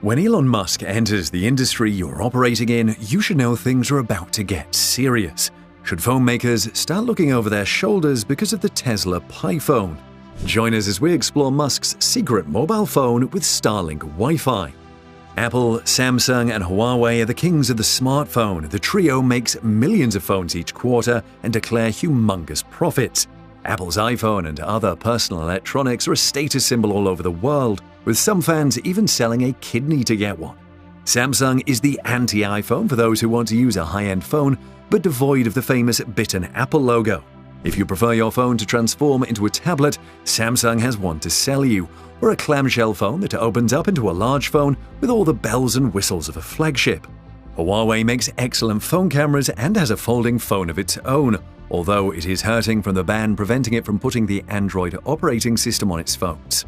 When Elon Musk enters the industry you're operating in, you should know things are about to get serious. Should phone makers start looking over their shoulders because of the Tesla Pi phone? Join us as we explore Musk's secret mobile phone with Starlink Wi-Fi. Apple, Samsung, and Huawei are the kings of the smartphone. The trio makes millions of phones each quarter and declare humongous profits. Apple's iPhone and other personal electronics are a status symbol all over the world, with some fans even selling a kidney to get one. Samsung is the anti-iPhone for those who want to use a high-end phone, but devoid of the famous bitten Apple logo. If you prefer your phone to transform into a tablet, Samsung has one to sell you, or a clamshell phone that opens up into a large phone with all the bells and whistles of a flagship. Huawei makes excellent phone cameras and has a folding phone of its own, although it is hurting from the ban preventing it from putting the Android operating system on its phones.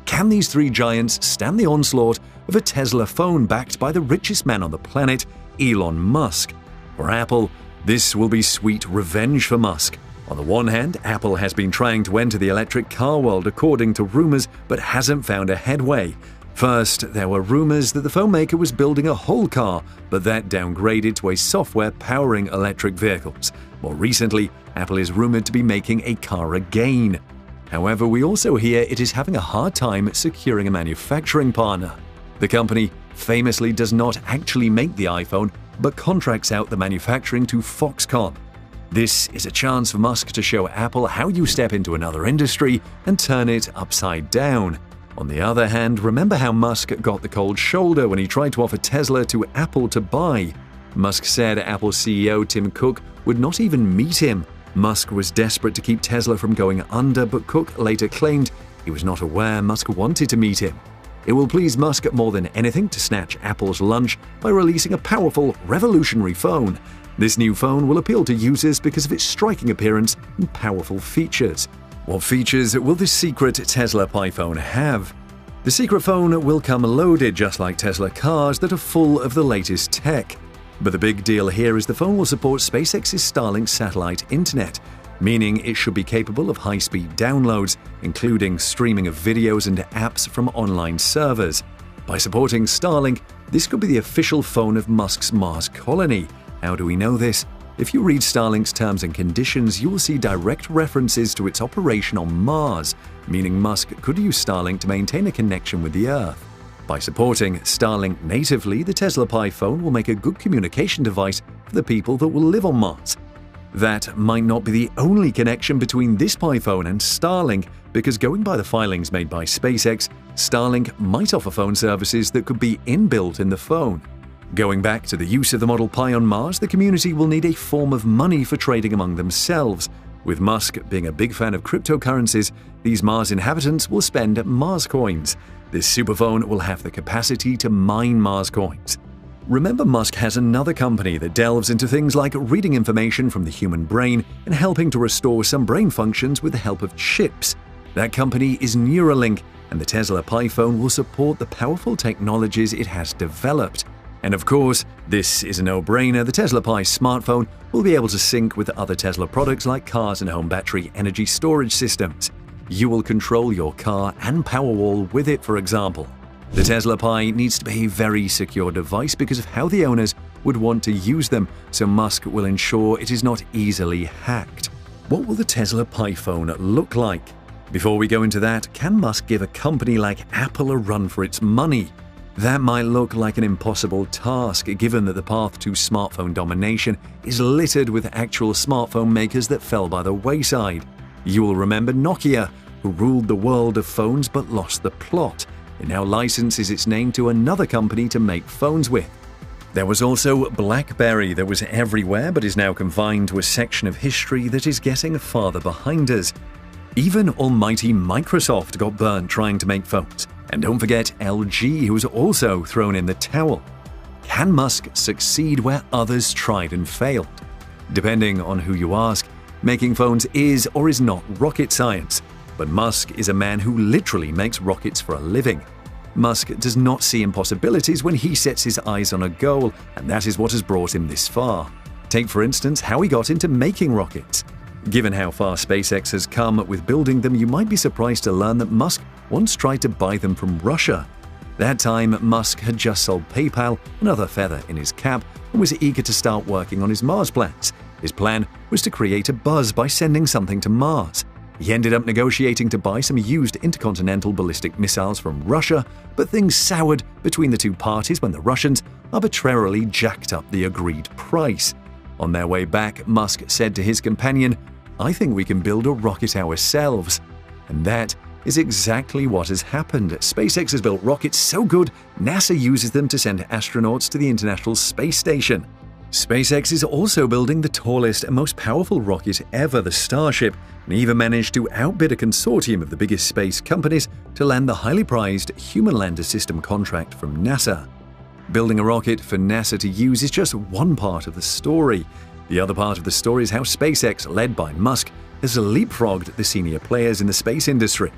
Can these three giants stand the onslaught of a Tesla phone backed by the richest man on the planet, Elon Musk? For Apple, this will be sweet revenge for Musk. On the one hand, Apple has been trying to enter the electric car world according to rumors, but hasn't found a headway. First, there were rumors that the phone maker was building a whole car, but that downgraded to a software powering electric vehicles. More recently, Apple is rumored to be making a car again. However, we also hear it is having a hard time securing a manufacturing partner. The company famously does not actually make the iPhone, but contracts out the manufacturing to Foxconn. This is a chance for Musk to show Apple how you step into another industry and turn it upside down. On the other hand, remember how Musk got the cold shoulder when he tried to offer Tesla to Apple to buy. Musk said Apple CEO Tim Cook would not even meet him. Musk was desperate to keep Tesla from going under, but Cook later claimed he was not aware Musk wanted to meet him. It will please Musk more than anything to snatch Apple's lunch by releasing a powerful, revolutionary phone. This new phone will appeal to users because of its striking appearance and powerful features. What features will this secret Tesla Pi phone have? The secret phone will come loaded just like Tesla cars that are full of the latest tech. But the big deal here is the phone will support SpaceX's Starlink satellite internet, meaning it should be capable of high-speed downloads, including streaming of videos and apps from online servers. By supporting Starlink, this could be the official phone of Musk's Mars colony. How do we know this? If you read Starlink's terms and conditions, you will see direct references to its operation on Mars, meaning Musk could use Starlink to maintain a connection with the Earth. By supporting Starlink natively, the Tesla Pi phone will make a good communication device for the people that will live on Mars. That might not be the only connection between this Pi phone and Starlink, because going by the filings made by SpaceX, Starlink might offer phone services that could be inbuilt in the phone. Going back to the use of the Model Pi on Mars, the community will need a form of money for trading among themselves. With Musk being a big fan of cryptocurrencies, these Mars inhabitants will spend Mars coins. This superphone will have the capacity to mine Mars coins. Remember, Musk has another company that delves into things like reading information from the human brain and helping to restore some brain functions with the help of chips. That company is Neuralink, and the Tesla Pi phone will support the powerful technologies it has developed. And of course, this is a no-brainer. The Tesla Pi smartphone will be able to sync with other Tesla products like cars and home battery energy storage systems. You will control your car and Powerwall with it, for example. The Tesla Pi needs to be a very secure device because of how the owners would want to use them, so Musk will ensure it is not easily hacked. What will the Tesla Pi phone look like? Before we go into that, can Musk give a company like Apple a run for its money? That might look like an impossible task, given that the path to smartphone domination is littered with actual smartphone makers that fell by the wayside. You will remember Nokia, who ruled the world of phones but lost the plot. It now licenses its name to another company to make phones with. There was also BlackBerry that was everywhere but is now confined to a section of history that is getting farther behind us. Even almighty Microsoft got burnt trying to make phones. And don't forget LG, who was also thrown in the towel. Can Musk succeed where others tried and failed? Depending on who you ask, making phones is or is not rocket science. But Musk is a man who literally makes rockets for a living. Musk does not see impossibilities when he sets his eyes on a goal, and that is what has brought him this far. Take, for instance, how he got into making rockets. Given how far SpaceX has come with building them, you might be surprised to learn that Musk once tried to buy them from Russia. That time, Musk had just sold PayPal, another feather in his cap, and was eager to start working on his Mars plans. His plan was to create a buzz by sending something to Mars. He ended up negotiating to buy some used intercontinental ballistic missiles from Russia, but things soured between the two parties when the Russians arbitrarily jacked up the agreed price. On their way back, Musk said to his companion, "I think we can build a rocket ourselves." And that is exactly what has happened. SpaceX has built rockets so good, NASA uses them to send astronauts to the International Space Station. SpaceX is also building the tallest and most powerful rocket ever, the Starship, and even managed to outbid a consortium of the biggest space companies to land the highly prized Human Lander System contract from NASA. Building a rocket for NASA to use is just one part of the story. The other part of the story is how SpaceX, led by Musk, has leapfrogged the senior players in the space industry.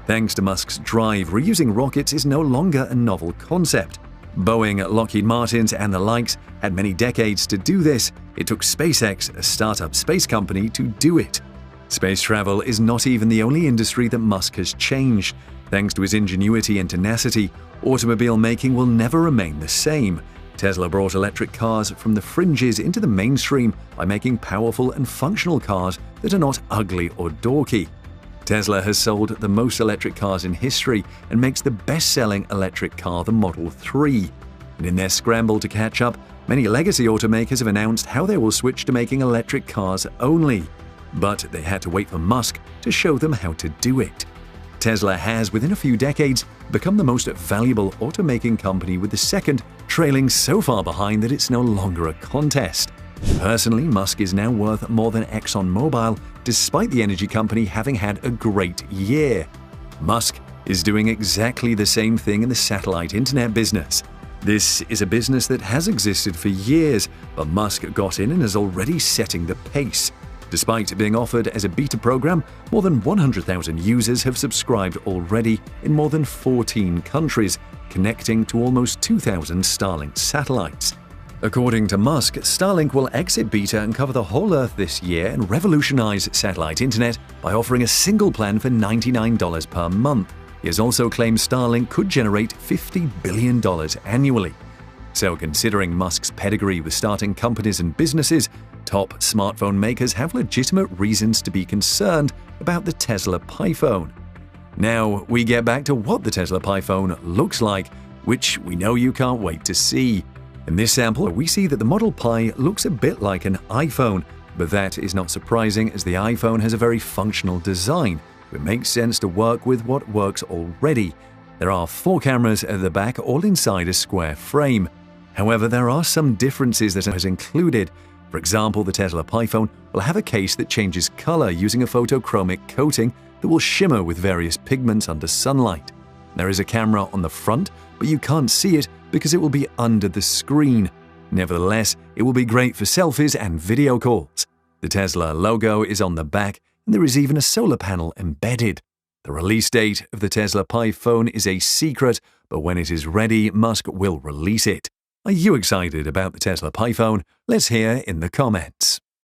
Thanks to Musk's drive, reusing rockets is no longer a novel concept. Boeing, Lockheed Martin, and the likes had many decades to do this. It took SpaceX, a startup space company, to do it. Space travel is not even the only industry that Musk has changed. Thanks to his ingenuity and tenacity, automobile making will never remain the same. Tesla brought electric cars from the fringes into the mainstream by making powerful and functional cars that are not ugly or dorky. Tesla has sold the most electric cars in history and makes the best-selling electric car the Model 3. And in their scramble to catch up, many legacy automakers have announced how they will switch to making electric cars only. But they had to wait for Musk to show them how to do it. Tesla has, within a few decades, become the most valuable automaking company, with the second trailing so far behind that it's no longer a contest. Personally, Musk is now worth more than ExxonMobil, despite the energy company having had a great year. Musk is doing exactly the same thing in the satellite internet business. This is a business that has existed for years, but Musk got in and is already setting the pace. Despite being offered as a beta program, more than 100,000 users have subscribed already in more than 14 countries, connecting to almost 2,000 Starlink satellites. According to Musk, Starlink will exit beta and cover the whole Earth this year and revolutionize satellite internet by offering a single plan for $99 per month. He has also claimed Starlink could generate $50 billion annually. So, considering Musk's pedigree with starting companies and businesses, top smartphone makers have legitimate reasons to be concerned about the Tesla PiPhone. Now, we get back to what the Tesla PiPhone looks like, which we know you can't wait to see. In this sample, we see that the Model Pi looks a bit like an iPhone, but that is not surprising as the iPhone has a very functional design. It makes sense to work with what works already. There are 4 cameras at the back, all inside a square frame. However, there are some differences that are included. For example, the Tesla PiPhone will have a case that changes color using a photochromic coating that will shimmer with various pigments under sunlight. There is a camera on the front, but you can't see it because it will be under the screen. Nevertheless, it will be great for selfies and video calls. The Tesla logo is on the back, and there is even a solar panel embedded. The release date of the Tesla PiPhone is a secret, but when it is ready, Musk will release it. Are you excited about the Tesla PiPhone? Let's hear in the comments.